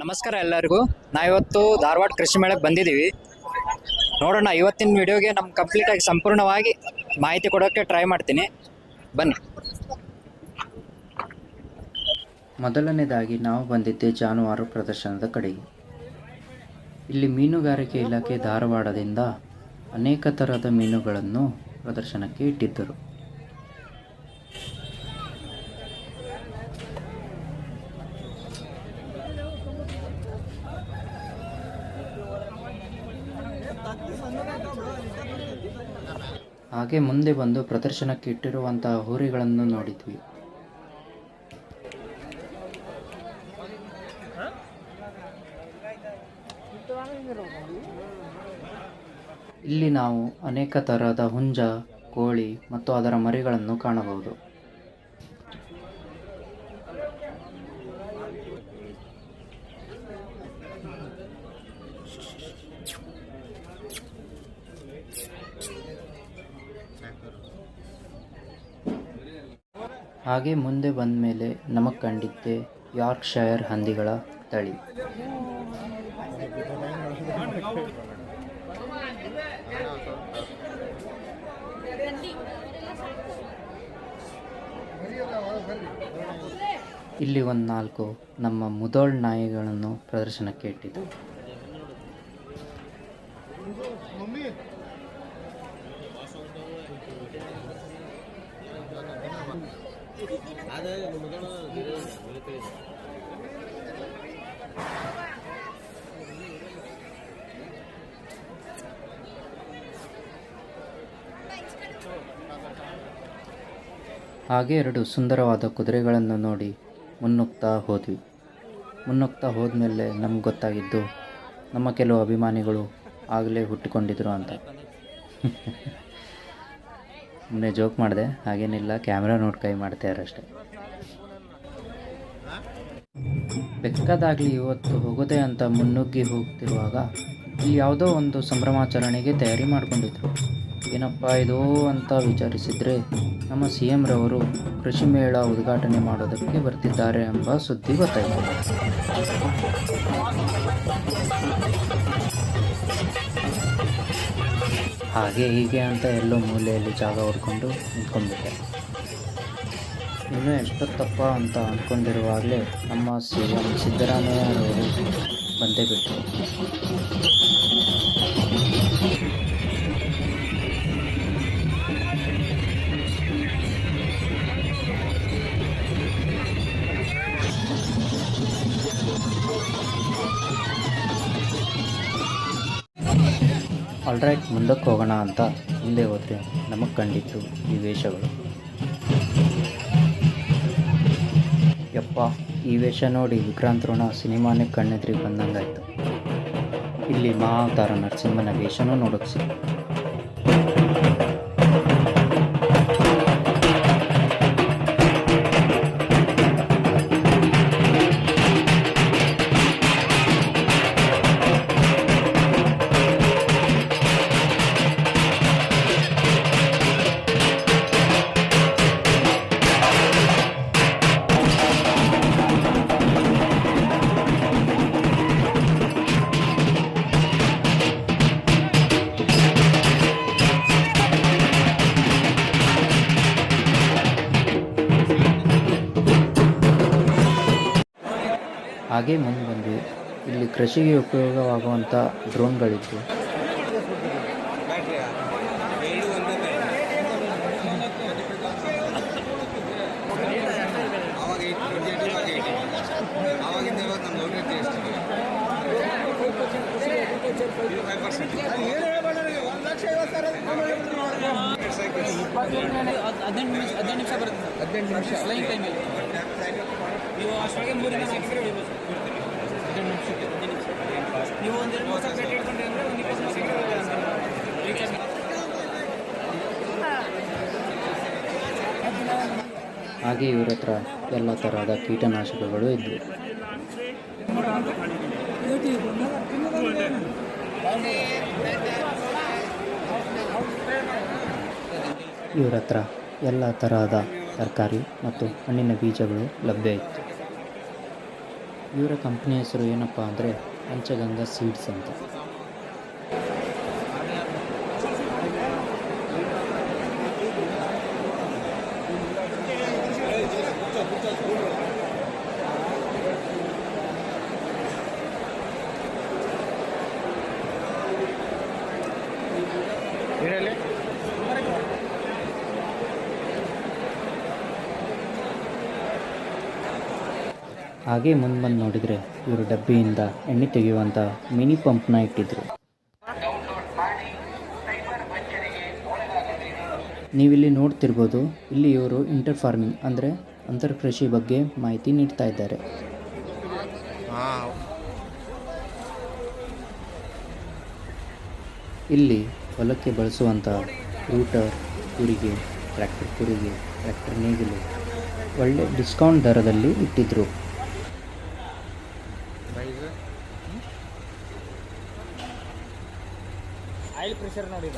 ನಮಸ್ಕಾರ ಎಲ್ಲರಿಗೂ. ನಾವಿವತ್ತು ಧಾರವಾಡ ಕೃಷಿ ಮೇಳಕ್ಕೆ ಬಂದಿದ್ದೀವಿ. ನೋಡೋಣ, ಇವತ್ತಿನ ವಿಡಿಯೋಗೆ ಕಂಪ್ಲೀಟಾಗಿ ಸಂಪೂರ್ಣವಾಗಿ ಮಾಹಿತಿ ಕೊಡೋಕ್ಕೆ ಟ್ರೈ ಮಾಡ್ತೀನಿ. ಬನ್ನಿ. ಮೊದಲನೇದಾಗಿ ನಾವು ಬಂದಿದ್ದೆ ಜಾನುವಾರು ಪ್ರದರ್ಶನದ ಕಡೆಗೆ. ಇಲ್ಲಿ ಮೀನುಗಾರಿಕೆ ಇಲಾಖೆ ಧಾರವಾಡದಿಂದ ಅನೇಕ ಥರದ ಮೀನುಗಳನ್ನು ಪ್ರದರ್ಶನಕ್ಕೆ ಇಟ್ಟಿದ್ದರು. ಹಾಗೆ ಮುಂದೆ ಬಂದು ಪ್ರದರ್ಶನಕ್ಕೆ ಇಟ್ಟಿರುವಂತಹ ಹೋರಿಗಳನ್ನು ನೋಡಿದ್ವಿ. ಇಲ್ಲಿ ನಾವು ಅನೇಕ ತರಹದ ಹುಂಜ, ಕೋಳಿ ಮತ್ತು ಅದರ ಮರಿಗಳನ್ನು ಕಾಣಬಹುದು. ಹಾಗೆ ಮುಂದೆ ಬಂದ ಮೇಲೆ ನಮಗೆ ಕಂಡಿದ್ದೆ ಯಾರ್ಕ್ಷೈರ್ ಹಂದಿಗಳ ತಳಿ. ಇಲ್ಲಿ ಒಂದು 4 ನಮ್ಮ ಮುದೋಳ್ ನಾಯಿಗಳನ್ನು ಪ್ರದರ್ಶನಕ್ಕೆ ಇಟ್ಟಿದ್ದು. ಹಾಗೆ 2 ಸುಂದರವಾದ ಕುದುರೆಗಳನ್ನು ನೋಡಿ ಮುನ್ನುಗ್ತಾ ಹೋದ್ವಿ. ಮುನ್ನುಗ್ತಾ ಹೋದ್ಮೇಲೆ ನಮ್ಗೆ ಗೊತ್ತಾಗಿದ್ದು ನಮ್ಮ ಕೆಲವು ಅಭಿಮಾನಿಗಳು ಆಗಲೇ ಹುಟ್ಟಿಕೊಂಡಿದ್ರು ಅಂತ. ಸುಮ್ಮನೆ ಜೋಕ್ ಮಾಡಿದೆ, ಹಾಗೇನಿಲ್ಲ, ಕ್ಯಾಮ್ರಾ ನೋಡಿ ಕೈ ಮಾಡ್ತಾರಷ್ಟೆ. ಬೆಕ್ಕದಾಗಲಿ ಇವತ್ತು ಹೋಗೋದೆ ಅಂತ ಮುನ್ನುಗ್ಗಿ ಹೋಗ್ತಿರುವಾಗ ಇಲ್ಲಿ ಯಾವುದೋ ಒಂದು ಸಂಭ್ರಮಾಚರಣೆಗೆ ತಯಾರಿ ಮಾಡಿಕೊಂಡಿದ್ರು. ಏನಪ್ಪ ಇದು ಅಂತ ವಿಚಾರಿಸಿದರೆ ನಮ್ಮ CM ರವರು ಕೃಷಿ ಮೇಳ ಉದ್ಘಾಟನೆ ಮಾಡೋದಕ್ಕೆ ಬರ್ತಿದ್ದಾರೆ ಎಂಬ ಸುದ್ದಿ ಗೊತ್ತಾಯಿತು. ಹಾಗೆ ಹೀಗೆ ಅಂತ ಎಲ್ಲೋ ಮೂಲೆಯಲ್ಲಿ ಜಾಗ ಹೊಡ್ಕೊಂಡು ನಿಂತ್ಕೊಂಡ್ಬಿಟ್ಟೆ. ಇನ್ನೂ ಎಷ್ಟೊತ್ತಪ್ಪ ಅಂತ ಅಂದ್ಕೊಂಡಿರುವಾಗಲೇ ನಮ್ಮ CM ಸಿದ್ದರಾಮಯ್ಯರವರು ಬಂದೇ ಬಿಟ್ಟರು. ಆಲ್ರೈಟ್, ಮುಂದಕ್ಕೆ ಹೋಗೋಣ ಅಂತ ಮುಂದೆ ಹೋದರೆ ನಮಗೆ ಕಂಡಿತ್ತು ಈ ವೇಷಗಳು. ಯಪ್ಪ, ಈ ವೇಷ ನೋಡಿ ವಿಕ್ರಾಂತ್ ಋಣ ಸಿನಿಮಾನೇ ಕಣ್ಣೆದ್ರಿಗೆ ಬಂದಂಗಾಯ್ತು. ಇಲ್ಲಿ ಮಹಾವತಾರ ನರಸಿಂಹನ ವೇಷನೂ ನೋಡೋಕೆ ಸಿಕ್ತು. ಹಾಗೆ ಮುಂದೆ ಬಂದ್ವಿ. ಇಲ್ಲಿ ಕೃಷಿಗೆ ಉಪಯೋಗವಾಗುವಂಥ ಡ್ರೋನ್ಗಳಿತ್ತು. ಹಾಗೆ ಇವ್ರ ಹತ್ರ ಎಲ್ಲ ತರಹದ ಕೀಟನಾಶಕಗಳು ಇದ್ವು. ಇವ್ರ ಹತ್ರ ಎಲ್ಲ ತರಹದ ತರಕಾರಿ ಮತ್ತು ಹಣ್ಣಿನ ಬೀಜಗಳು ಲಭ್ಯ ಇತ್ತು. ಇವರ ಕಂಪ್ನಿ ಹೆಸರು ಏನಪ್ಪ ಅಂದರೆ ಪಂಚಗಂಗಾ ಸೀಡ್ಸ್ ಅಂತ. ಹಾಗೆ ಮುಂದೆ ಬಂದು ನೋಡಿದರೆ ಇವರು ಡಬ್ಬಿಯಿಂದ ಎಣ್ಣೆ ತೆಗೆಯುವಂಥ ಮಿನಿ ಪಂಪ್ನ ಇಟ್ಟಿದ್ರು. ನೀವಿಲ್ಲಿ ನೋಡ್ತಿರ್ಬೋದು, ಇಲ್ಲಿ ಇವರು ಇಂಟರ್ ಫಾರ್ಮಿಂಗ್ ಅಂದರೆ ಅಂತರ್ ಕೃಷಿ ಬಗ್ಗೆ ಮಾಹಿತಿ ನೀಡ್ತಾ ಇದ್ದಾರೆ. ಇಲ್ಲಿ ಹೊಲಕ್ಕೆ ಬಳಸುವಂಥ ರೂಟರ್, ಕುರಿಗೆ, ಟ್ರ್ಯಾಕ್ಟರ್ ನೇಗಿಲು ಒಳ್ಳೆ ಡಿಸ್ಕೌಂಟ್ ದರದಲ್ಲಿ ಇಟ್ಟಿದ್ರು. ಆಯಿಲ್ ಪ್ರೆಷರ್ ನೋಡಿದ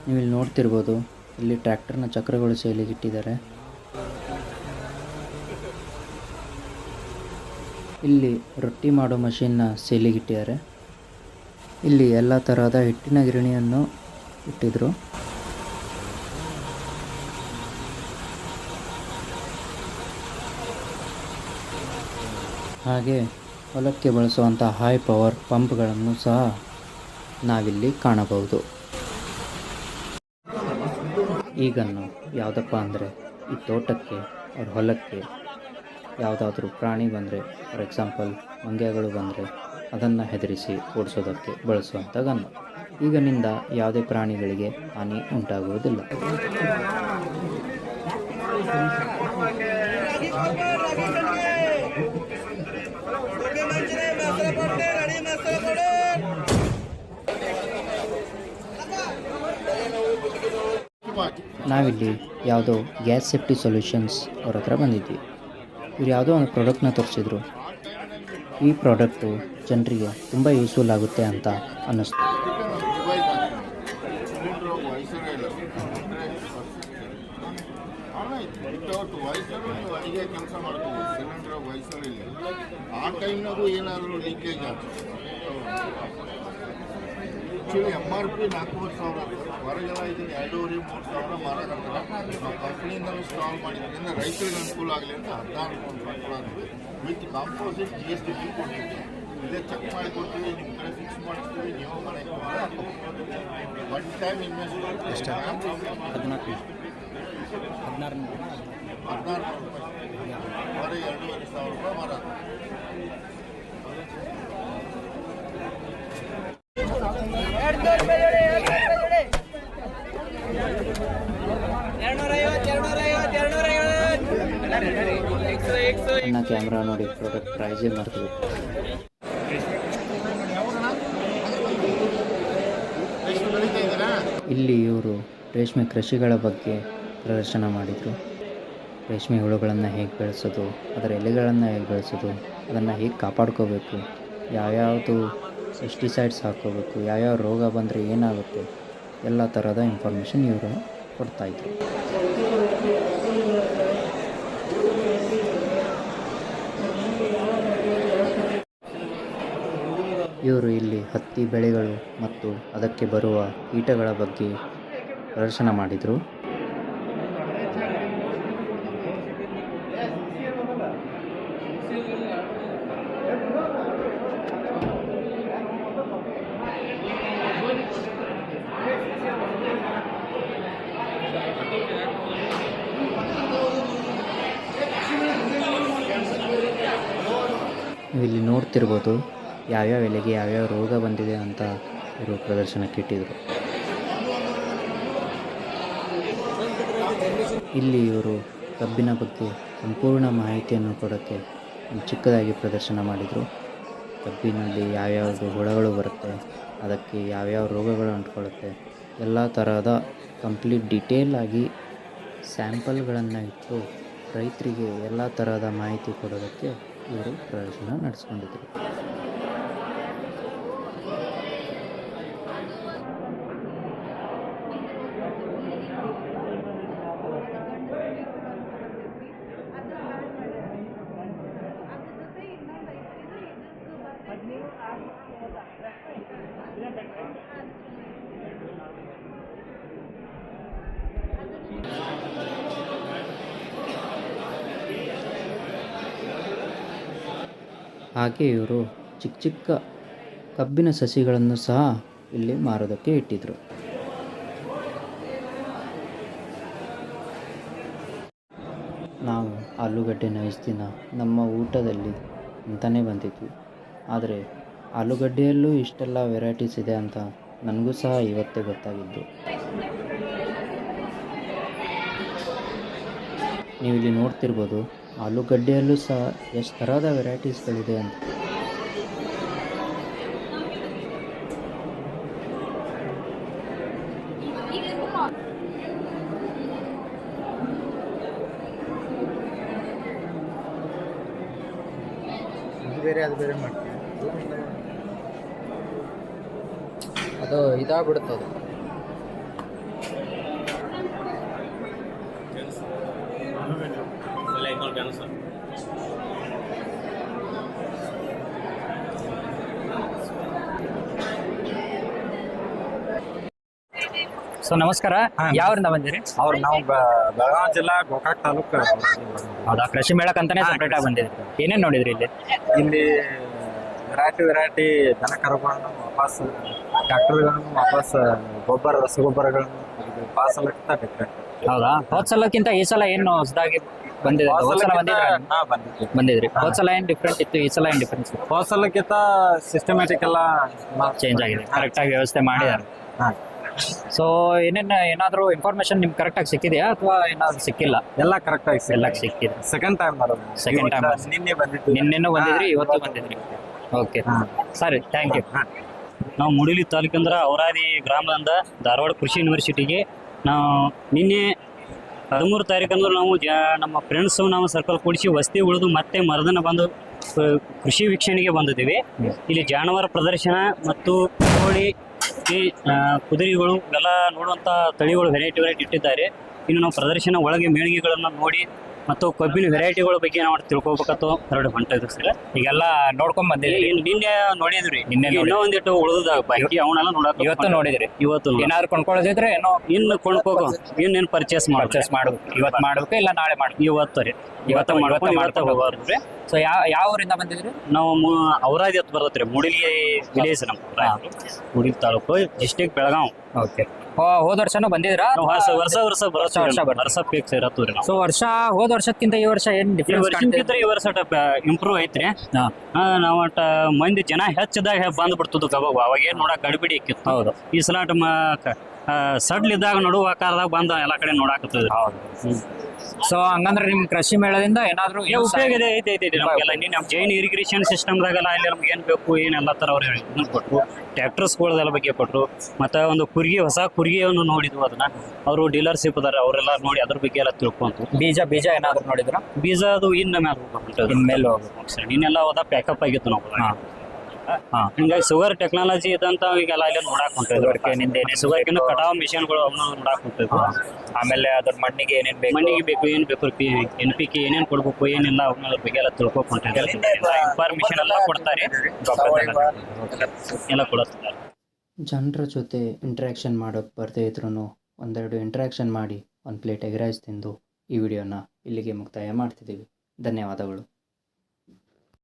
ನೀವಿಲ್ಲಿ ನೋಡ್ತಿರ್ಬೋದು, ಇಲ್ಲಿ ಟ್ರ್ಯಾಕ್ಟರ್ನ ಚಕ್ರಗಳು ಸೇಲಿಗೆ ಇಟ್ಟಿದ್ದಾರೆ. ಇಲ್ಲಿ ರೊಟ್ಟಿ ಮಾಡೋ ಮಷಿನ್ನ ಸೇಲಿಗೆ ಇಟ್ಟಿದ್ದಾರೆ. ಇಲ್ಲಿ ಎಲ್ಲ ತರಹದ ಹಿಟ್ಟಿನ ಗಿರಣಿಯನ್ನು ಇಟ್ಟಿದ್ರು. ಹಾಗೆ ಹೊಲಕ್ಕೆ ಬಳಸುವಂಥ ಹೈ ಪವರ್ ಪಂಪ್ಗಳನ್ನು ಸಹ ನಾವಿಲ್ಲಿ ಕಾಣಬಹುದು. ಈಗನ್ನು ಯಾವುದಪ್ಪ ಅಂದರೆ ಈ ತೋಟಕ್ಕೆ ಅವ್ರ ಹೊಲಕ್ಕೆ ಯಾವುದಾದ್ರೂ ಪ್ರಾಣಿ ಬಂದರೆ, ಫಾರ್ ಎಕ್ಸಾಂಪಲ್ ಮಂಗ್ಯಗಳು ಬಂದರೆ ಅದನ್ನು ಹೆದರಿಸಿ ಓಡಿಸೋದಕ್ಕೆ ಬಳಸುವಂಥ ಗನ್ನು. ಈಗನಿಂದ ಯಾವುದೇ ಪ್ರಾಣಿಗಳಿಗೆ ಹಾನಿ ಉಂಟಾಗುವುದಿಲ್ಲ. ನಾವಿಲ್ಲಿ ಯಾವುದೋ ಗ್ಯಾಸ್ ಸೇಫ್ಟಿ ಸೊಲ್ಯೂಷನ್ಸ್ ಅವ್ರ ಹತ್ರ ಬಂದಿದ್ವಿ. ಇವ್ರು ಯಾವುದೋ ಒಂದು ಪ್ರಾಡಕ್ಟ್ನ ತೋರಿಸಿದ್ರು. ಈ ಪ್ರಾಡಕ್ಟು ಜನರಿಗೆ ತುಂಬ ಯೂಸ್ಫುಲ್ ಆಗುತ್ತೆ ಅಂತ ಅನ್ನಿಸ್ತು. ಅಡಿಗೆ ಕೆಲಸ ಮಾಡ್ತೀವಿ, ಸಿಲಿಂಡರ್ ವಯಸ್ಸಲ್ಲಿ ಆ ಟೈಮ್ನಾಗೂ ಏನಾದರೂ ಲೀಕೇಜ್ ಆಗ್ತದೆ. ಆ್ಯಕ್ಚುಲಿ MRP 4,000 ಹೊರಗೆಲ್ಲ ಇದನ್ನು 2,500-3,000 ಮಾರಾಕತ್ತಾರೆ. ನಾವು ಕಂಪ್ನಿಯಿಂದಲೂ ಸ್ಟಾಲ್ ಮಾಡಿದ್ರಿಂದ ರೈತರಿಗೆ ಅನುಕೂಲ ಆಗಲಿ ಅಂತ 16 ಕೊಡೋದು ವಿತ್ ಕಾಂಪೋಸಿಟ್ GST ಬಿಲ್ ಕೊಟ್ಟಿದ್ವಿ. ಇಲ್ಲೇ ಚೆಕ್ ಮಾಡಿ ಕೊಡ್ತೀವಿ, ನಿಮ್ಮ ಕಡೆ ಫಿಕ್ಸ್ ಮಾಡಿಸ್ತೀವಿ, ನೀವು ಮನೆ ಒನ್ ಟೈಮ್ ಇನ್ವೆಸ್ಟ್ಮೆಂಟ್ 14 ರೂಪಾಯಿ, 2,500 ರೂಪಾಯಿ ಮಾರಾಟ. ನನ್ನ ಕ್ಯಾಮ್ರಾ ನೋಡಿ ಪ್ರಾಡಕ್ಟ್ ಪ್ರೈಸೇ ಮಾಡ್ತೀವಿ. ಇಲ್ಲಿ ಇವರು ರೇಷ್ಮೆ ಕೃಷಿಗಳ ಬಗ್ಗೆ ಪ್ರದರ್ಶನ ಮಾಡಿದರು. ರೇಷ್ಮೆ ಹುಳುಗಳನ್ನು ಹೇಗೆ ಬೆಳೆಸೋದು, ಅದರ ಎಲೆಗಳನ್ನು ಹೇಗೆ ಬೆಳೆಸೋದು, ಅದನ್ನು ಹೇಗೆ ಕಾಪಾಡ್ಕೋಬೇಕು, ಯಾವ್ಯಾವುದು ಪೆಸ್ಟಿಸೈಡ್ಸ್ ಹಾಕ್ಕೋಬೇಕು, ಯಾವ್ಯಾವ ರೋಗ ಬಂದರೆ ಏನಾಗುತ್ತೆ, ಎಲ್ಲ ಥರದ ಇನ್ಫಾರ್ಮೇಷನ್ ಇವರು ಕೊಡ್ತಾಯಿದ್ರು. ಇವರು ಇಲ್ಲಿ ಹತ್ತಿ ಬೆಳೆಗಳು ಮತ್ತು ಅದಕ್ಕೆ ಬರುವ ಕೀಟಗಳ ಬಗ್ಗೆ ಪ್ರದರ್ಶನ ಮಾಡಿದರು. ನೀವಿಲ್ಲಿ ನೋಡ್ತಿರ್ಬೋದು, ಯಾವ್ಯಾವ ಎಲೆಗೆ ಯಾವ್ಯಾವ ರೋಗ ಬಂದಿದೆ ಅಂತ ಇವರು ಪ್ರದರ್ಶನಕ್ಕೆ ಇಟ್ಟಿದ್ರು. ಇಲ್ಲಿ ಇವರು ಕಬ್ಬಿನ ಬಗ್ಗೆ ಸಂಪೂರ್ಣ ಮಾಹಿತಿಯನ್ನು ಕೊಡೋಕ್ಕೆ ಒಂದು ಚಿಕ್ಕದಾಗಿ ಪ್ರದರ್ಶನ ಮಾಡಿದರು. ಕಬ್ಬಿನಲ್ಲಿ ಯಾವ್ಯಾವುದು ಹುಳಗಳು ಬರುತ್ತೆ, ಅದಕ್ಕೆ ಯಾವ್ಯಾವ ರೋಗಗಳು ಅಂಟ್ಕೊಳ್ಳುತ್ತೆ, ಎಲ್ಲ ತರಹದ ಕಂಪ್ಲೀಟ್ ಡೀಟೇಲ್ ಆಗಿ ಸ್ಯಾಂಪಲ್ಗಳನ್ನು ಇಟ್ಟು ರೈತರಿಗೆ ಎಲ್ಲ ಥರದ ಮಾಹಿತಿ ಕೊಡೋದಕ್ಕೆ ಇವರು ಪ್ರದರ್ಶನ ನಡೆಸ್ಕೊಂಡಿದ್ರು. ಹಾಗೆ ಇವರು ಚಿಕ್ಕ ಚಿಕ್ಕ ಕಬ್ಬಿನ ಸಸಿಗಳನ್ನು ಸಹ ಇಲ್ಲಿ ಮಾರೋದಕ್ಕೆ ಇಟ್ಟಿದ್ರು. ನಾವು ಆಲೂಗಡ್ಡೆನ ಇಷ್ಟು ದಿನ ನಮ್ಮ ಊಟದಲ್ಲಿ ಅಂತಲೇ ಬಂದಿದ್ವಿ, ಆದರೆ ಆಲೂಗಡ್ಡೆಯಲ್ಲೂ ಇಷ್ಟೆಲ್ಲ ವೆರೈಟೀಸ್ ಇದೆ ಅಂತ ನನಗೂ ಸಹ ಇವತ್ತೇ ಗೊತ್ತಾಗಿದ್ದು. ನೀವು ಇಲ್ಲಿ ನೋಡ್ತಿರ್ಬೋದು, ಆಲೂಗಡ್ಡೆಯಲ್ಲೂ ಸಹ ಎಷ್ಟು ಥರದ ವೆರೈಟೀಸ್ಗಳಿದೆ ಅಂತ. ಬೇರೆ ಅದು ಬೇರೆ ಮಾಡ್ತೀವಿ, ಅದು ಇದಾಗ್ಬಿಡುತ್ತದು. ಸೊ ನಮಸ್ಕಾರ, ಯಾವ್ರಿಂದ ಬಂದಿರಿ? ಅವ್ರು ನಾವು ಬೆಳಗಾವಿ ಜಿಲ್ಲಾ ಗೋಕಾಕ್ ತಾಲೂಕು. ಹೌದಾ, ಕೃಷಿ ಮೇಳಕ್ಕೆ ಅಂತಾನೆ ಸಪ್ರೇಟ್ ಆಗಿ ಬಂದಿದ್ರಿ. ಏನೇನು ನೋಡಿದ್ರಿ ಇಲ್ಲಿ? ಇಲ್ಲಿ ವೆರೈಟಿ ದನ ಕರುಗಳನ್ನು ವಾಪಸ್, ಟ್ರ್ಯಾಕ್ಟರ್ಗಳನ್ನು ವಾಪಸ್, ಗೊಬ್ಬರ ರಸಗೊಬ್ಬರಗಳನ್ನು ವಾಪಸ್ ಎಲ್ಲ ಡಿಫ್ರೆಂಟ್. ಹೌದಾ, ಹೋದ್ ಸಲಕ್ಕಿಂತ ಈ ಸಲ ಏನು ಹೊಸದಾಗಿ ಬಂದಿದೆ? ಹೋದ್ ಸಲ ಬಂದಿದ್ರಿ, ಹೋದ್ ಸಲ ಏನ್ ಡಿಫ್ರೆಂಟ್ ಇತ್ತು, ಈ ಸಲ ಏನ್ ಡಿಫ್ರೆನ್ಸ್? ಹೋದ ಸಲಕ್ಕಿಂತ ಸಿಸ್ಟಮ್ಯಾಟಿಕ್ ಎಲ್ಲ ಚೇಂಜ್ ಆಗಿದೆ, ಕರೆಕ್ಟ್ ಆಗಿ ವ್ಯವಸ್ಥೆ ಮಾಡಿದ್ದಾರೆ. ಸೊ ಏನಾದ್ರು ಇನ್ಫಾರ್ಮೇಶನ್ ನಿಮ್ಗೆ ಕರೆಕ್ಟ್ ಆಗಿ ಸಿಕ್ಕಿದೆಯಾ ಅಥವಾ ಏನಾದ್ರು ಸಿಕ್ಕಿಲ್ಲ? ಎಲ್ಲ ಕರೆಕ್ಟ್ ಆಗಿ ಎಲ್ಲ ಸಿಕ್ಕಿದೆ. ಸೆಕೆಂಡ್ ಟೈಮ್ ಬರೋದು. ಸೆಕೆಂಡ್ ಟೈಮ್ ನಿನ್ನೆ ಬಂದಿತ್ತು. ನಿನ್ನೆನೂ ಬಂದಿದ್ರಿ, ಇವತ್ತು ಬಂದಿದ್ರಿ. ಓಕೆ, ಸರಿ, ಥ್ಯಾಂಕ್ ಯು. ನಾವು ಮೂಡಿಲಿ ತಾಲೂಕಿಂದ್ರ ಔರಾದಿ ಗ್ರಾಮದಿಂದ ಧಾರವಾಡ ಕೃಷಿ ಯೂನಿವರ್ಸಿಟಿಗೆ ನಾವು ನಿನ್ನೆ 13 ತಾರೀಕಂದ್ರೆ ನಾವು ನಮ್ಮ ಫ್ರೆಂಡ್ಸು ನಾವು ಸರ್ಕಲ್ ಕೂಡಿಸಿ ವಸ್ತಿ ಉಳಿದು ಮತ್ತೆ ಮರದನ ಬಂದು ಕೃಷಿ ವೀಕ್ಷಣೆಗೆ ಬಂದಿದ್ದೀವಿ. ಇಲ್ಲಿ ಜಾನುವಾರು ಪ್ರದರ್ಶನ ಮತ್ತು ಕೋಳಿ, ಕುದುರೆಗಳು ಎಲ್ಲ ನೋಡುವಂಥ ತಳಿಗಳು ವೆರೈಟಿ ಇಟ್ಟಿದ್ದಾರೆ. ಇನ್ನು ನಾವು ಪ್ರದರ್ಶನ ಒಳಗೆ ಮೇಳಿಗೆಗಳನ್ನು ನೋಡಿ ಮತ್ತು ಕಬ್ಬಿನ ವೆರೈಟಿಗಳ ಬಗ್ಗೆ ನಾವು ತಿಳ್ಕೊಬೇಕಂತ ಹೊರಡು ಹೊಂಟಿದ್ವಿ ಸರ್. ಈಗೆಲ್ಲ ನೋಡ್ಕೊಂಡ್ ಬಂದಿದ್ರಿ? ನಿನ್ನೆ ನೋಡಿದ್ರಿ, ನಿನ್ನೆ ಇನ್ನೂ ಒಂದಿಟ್ಟು ಉಳಿದ ಬಾಕಿ ಅವನ್ನೆಲ್ಲ ನೋಡಕ್ ಇವತ್ತು ನೋಡಿದ್ರಿ? ಇವತ್ತು ಏನಾದ್ರು ಕೊಂಡ್ಕೊಳ್ಳೋದಿದ್ರೆ ಏನೋ ಇನ್ನು ಕೊಂಡ್ಕೋಬೇಕು, ಇನ್ನೇನು ಪರ್ಚೇಸ್ ಮಾಡ್ಬೇಕು. ಇವತ್ತು ಮಾಡ್ಬೇಕು ಇಲ್ಲ ನಾಳೆ ಮಾಡ್ಬೇಕು? ಇವತ್ತು ರೀ, ಇವತ್ತು ಹೋಗ್ಬಾರ್ದು. ಸೊ ಯಾವ ಊರಿಂದ ಬಂದಿದ್ರಿ? ನಾವು ಔರಾದಿ ಹತ್ತು ಬರ್ತೈತ್ರಿ, ಮೂಡಿಲಿ ವಿಲೇಜ್. ನಮ್ಮ ಮೂಡಿಲಿ ತಾಲೂಕು, ಡಿಸ್ಟಿಕ್ ಬೆಳಗಾವ್. ಓಕೆ, ಹೋದ ವರ್ಷನೂ ಬಂದಿದ್ರಾ? ವರ್ಷ ಫಿಕ್ಸ್ ಇರತ್ತೀರಿ. ಸೊ ಹೋದ ವರ್ಷಕ್ಕಿಂತ ಈ ವರ್ಷ ಏನ್ ಡಿಫ್ರೆನ್ಸ್? ಈ ವರ್ಷ ಇಂಪ್ರೂವ್ ಐತ್ರಿ. ನಾವು ಮಂದಿ ಜನ ಹೆಚ್ಚಿದಾಗ ಬಂದ್ ಬಿಡ್ತದ ಕಬಾಬ್, ಅವಾಗ ಏನ್ ನೋಡಕ್ ಗಡಿಬಿಡಿ ಇಕ್ಕಿತ್ತು. ಹೌದು, ಈ ಸಲ ಸಡ್ಲಿದ್ದಾಗ ನಡುವ ಆಕಾರದಾಗ ಬಂದ ಎಲ್ಲಾ ಕಡೆ ನೋಡಾಕತ್ತದ. ಸೊ ಹಂಗಂದ್ರೆ ನಿಮ್ ಕೃಷಿ ಮೇಳದಿಂದ ಏನಾದ್ರು ಉಪಯೋಗ ಇದೆ? ಐತಿ ನಮ್ಗೆಲ್ಲ. ನಮ್ಮ ಜೈನ್ ಇರಿಗೇಷನ್ ಸಿಸ್ಟಮ್ದಾಗೆಲ್ಲ ಇಲ್ಲಿ ನಮ್ಗೆ ಏನ್ ಬೇಕು, ಏನೆಲ್ಲ ತರ ಅವ್ರು ಕೊಟ್ರು. ಟ್ರ್ಯಾಕ್ಟರ್ಸ್ಗಳದೆಲ್ಲ ಬಗ್ಗೆ ಕೊಟ್ರು. ಮತ್ತೆ ಒಂದು ಹೊಸ ಕುರ್ಗಿಯನ್ನು ನೋಡಿದ್ವು. ಅದನ್ನ ಅವರು ಡೀಲರ್ಶಿಪ್ ಅದಾರ, ಅವರೆಲ್ಲ ನೋಡಿ ಅದ್ರ ಬಗ್ಗೆ ಎಲ್ಲ ತಿಳ್ಕೊಂತು. ಬೀಜ ಏನಾದ್ರು ನೋಡಿದ್ರ? ಬೀಜ ಅದು ಇನ್ನ ಮೇಲೆ ಹೋಗ್ಬೇಕು, ಇನ್ಮೇಲೆ ಹೋಗ್ಬೇಕು. ಇನ್ನೆಲ್ಲ ಹೋದ ಪ್ಯಾಕಪ್ ಆಗಿತ್ತು ನಾವು. ಹಿಂಗಾಗಿ ಶುಗರ್ ಟೆಕ್ನಾಲಜಿ ಇದಂತ ಈಗೆಲ್ಲ ಇಲ್ಲಿ ನೋಡಾಕ್ ಹೊಂಟಿದ್ವಿ. ಶುಗರ್ಕಿನ್ನು ಕಟಾವ್ ಮಿಷನ್ಗಳು ಅವನ್ನ ನೋಡಾಕ್ ಹೊಂಟಿದ್ವಿ. ಆಮೇಲೆ ಅದ್ರ ಮಣ್ಣಿಗೆ ಏನೇನ್ ಬೇಕು, ಏನ್ ಬೇಕು, NPK ಏನೇನ್ ಕೊಡ್ಬೇಕು, ಏನಿಲ್ಲ ಅದ್ರ ಬಗ್ಗೆ ಎಲ್ಲ ತಿಳ್ಕೊಕ್ ಹೊಂಟಿದ್ವಿ. ಇನ್ಫಾರ್ಮೇಶನ್ ಎಲ್ಲ ಕೊಡ್ತಾರೆ, ಎಲ್ಲ ಕೊಡುತ್ತಾರೆ. ಜನರ ಜೊತೆ ಇಂಟ್ರ್ಯಾಕ್ಷನ್ ಮಾಡೋಕ್ಕೆ ಬರದೇ ಇದ್ರೂ ಒಂದೆರಡು ಇಂಟ್ರ್ಯಾಕ್ಷನ್ ಮಾಡಿ ಒಂದು ಪ್ಲೇಟ್ ಎಗ್ ರೈಸ್ ತಿಂದು ಈ ವಿಡಿಯೋನ ಇಲ್ಲಿಗೆ ಮುಕ್ತಾಯ ಮಾಡ್ತಿದ್ದೀವಿ. ಧನ್ಯವಾದಗಳು.